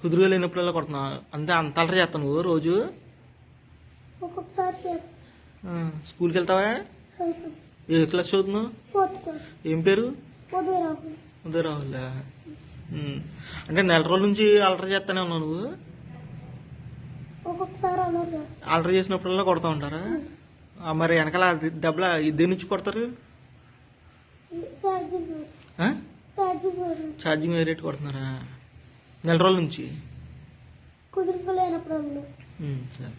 కుదురుగా లేనప్పుడల్లా కొడుతున్నా అంతే? అంత అలరి చేస్తావు నువ్వు రోజు? ఒక్కొక్కసారి స్కూల్కి వెళ్తావా? ఏ క్లాస్ చదువుతున్నావు? 4th class. ఏం పేరు? ఉదయ రాహుల్. అంటే నెల రోజుల నుంచి అలరి చేస్తానే ఉన్నావు నువ్వు? ఒక్కొక్కసారి అలర్ చేస్తా. అలరి చేసినప్పుడల్లా కొడతా ఉంటారా? మరి వెనకాల దెబ్బల దేని నుంచి కొడతారు? ఛార్జింగ్ వేరేట్ కొడుతున్నారా నెల రోజుల నుంచి? కుదురుగా లేనప్పుడు. సరే.